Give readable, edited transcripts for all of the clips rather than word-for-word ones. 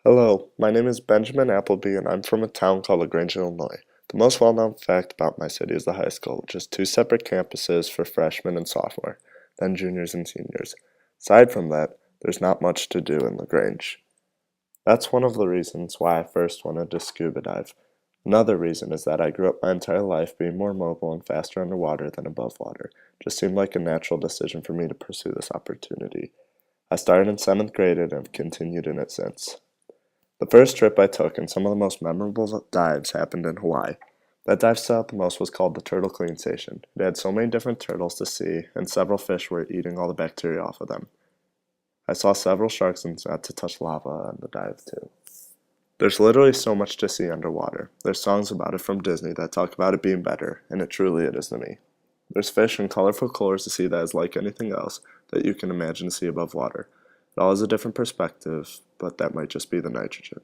Hello, my name is Benjamin Appleby and I'm from a town called LaGrange, Illinois. The most well-known fact about my city is the high school, which has two separate campuses for freshmen and sophomore, then juniors and seniors. Aside from that, there's not much to do in LaGrange. That's one of the reasons why I first wanted to scuba dive. Another reason is that I grew up my entire life being more mobile and faster underwater than above water. It just seemed like a natural decision for me to pursue this opportunity. I started in 7th grade and have continued in it since. The first trip I took and some of the most memorable dives happened in Hawaii. That dive stood out the most was called the Turtle Clean Station. It had so many different turtles to see, and several fish were eating all the bacteria off of them. I saw several sharks and got to touch lava on the dive too. There's literally so much to see underwater. There's songs about it from Disney that talk about it being better, and it is to me. There's fish and colorful colors to see that is like anything else that you can imagine to see above water. It all has a different perspective, but that might just be the nitrogen.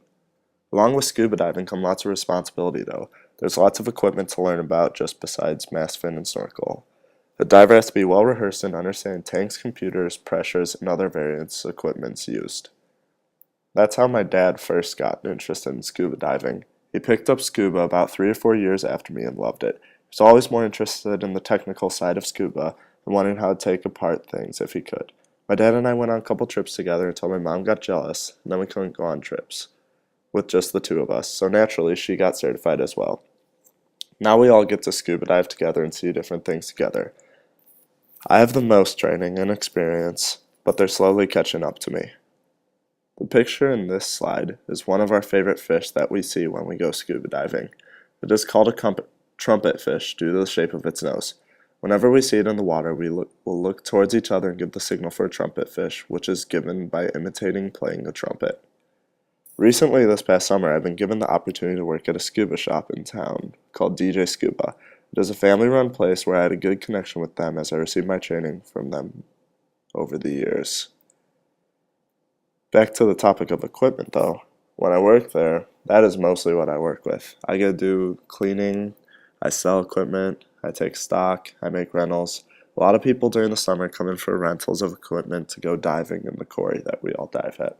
Along with scuba diving come lots of responsibility though. There's lots of equipment to learn about just besides mask fin and snorkel. A diver has to be well rehearsed and understand tanks, computers, pressures, and other various equipments used. That's how my dad first got interested in scuba diving. He picked up scuba about 3 or 4 years after me and loved it. He was always more interested in the technical side of scuba and wanting how to take apart things if he could. My dad and I went on a couple trips together until my mom got jealous, and then we couldn't go on trips with just the two of us, so naturally she got certified as well. Now we all get to scuba dive together and see different things together. I have the most training and experience, but they're slowly catching up to me. The picture in this slide is one of our favorite fish that we see when we go scuba diving. It is called a trumpet fish due to the shape of its nose. Whenever we see it in the water, we'll look towards each other and give the signal for a trumpet fish, which is given by imitating playing the trumpet. Recently, this past summer, I've been given the opportunity to work at a scuba shop in town called DJ Scuba. It is a family-run place where I had a good connection with them as I received my training from them over the years. Back to the topic of equipment, though. When I work there, that is mostly what I work with. I get to do cleaning, I sell equipment, I take stock, I make rentals. A lot of people during the summer come in for rentals of equipment to go diving in the quarry that we all dive at.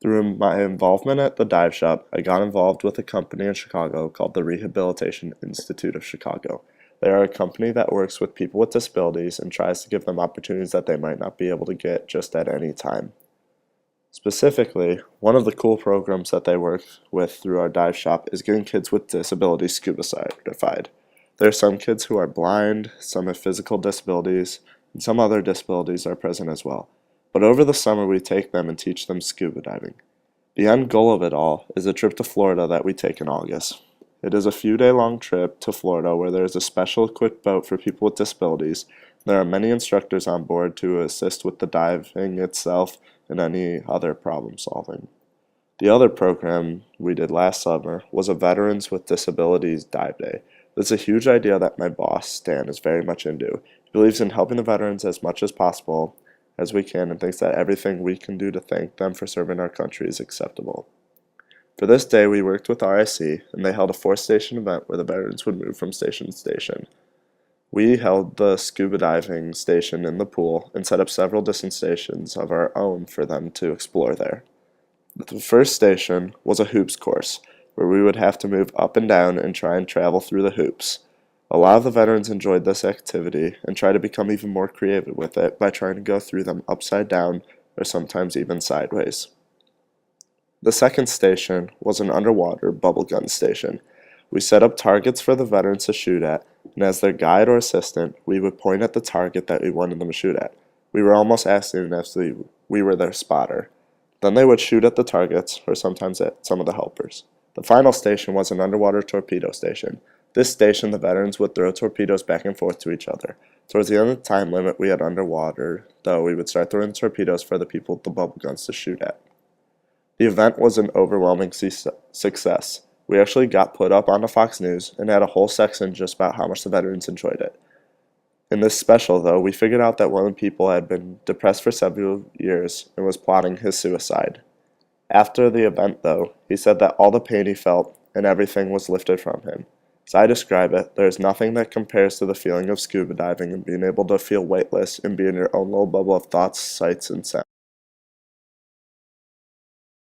Through my involvement at the dive shop, I got involved with a company in Chicago called the Rehabilitation Institute of Chicago. They are a company that works with people with disabilities and tries to give them opportunities that they might not be able to get just at any time. Specifically, one of the cool programs that they work with through our dive shop is getting kids with disabilities scuba certified. There are some kids who are blind, some have physical disabilities, and some other disabilities are present as well. But over the summer we take them and teach them scuba diving. The end goal of it all is a trip to Florida that we take in August. It is a few-day-long trip to Florida where there is a special equipped boat for people with disabilities. There are many instructors on board to assist with the diving itself and any other problem solving. The other program we did last summer was a Veterans with Disabilities Dive Day. This is a huge idea that my boss, Stan, is very much into. He believes in helping the veterans as much as possible as we can and thinks that everything we can do to thank them for serving our country is acceptable. For this day, we worked with RIC, and they held a 4-station event where the veterans would move from station to station. We held the scuba diving station in the pool and set up several distant stations of our own for them to explore there. The first station was a hoops course, where we would have to move up and down and try and travel through the hoops. A lot of the veterans enjoyed this activity and tried to become even more creative with it by trying to go through them upside down or sometimes even sideways. The second station was an underwater bubble gun station. We set up targets for the veterans to shoot at, and as their guide or assistant, we would point at the target that we wanted them to shoot at. We were almost acting as if we were their spotter. Then they would shoot at the targets, or sometimes at some of the helpers. The final station was an underwater torpedo station. This station, the veterans would throw torpedoes back and forth to each other. Towards the end of the time limit we had underwater, though, we would start throwing torpedoes for the people with the bubble guns to shoot at. The event was an overwhelming success. We actually got put up on the Fox News and had a whole section just about how much the veterans enjoyed it. In this special, though, we figured out that one of the people had been depressed for several years and was plotting his suicide. After the event, though, he said that all the pain he felt and everything was lifted from him. As I describe it, there is nothing that compares to the feeling of scuba diving and being able to feel weightless and be in your own little bubble of thoughts, sights, and sounds.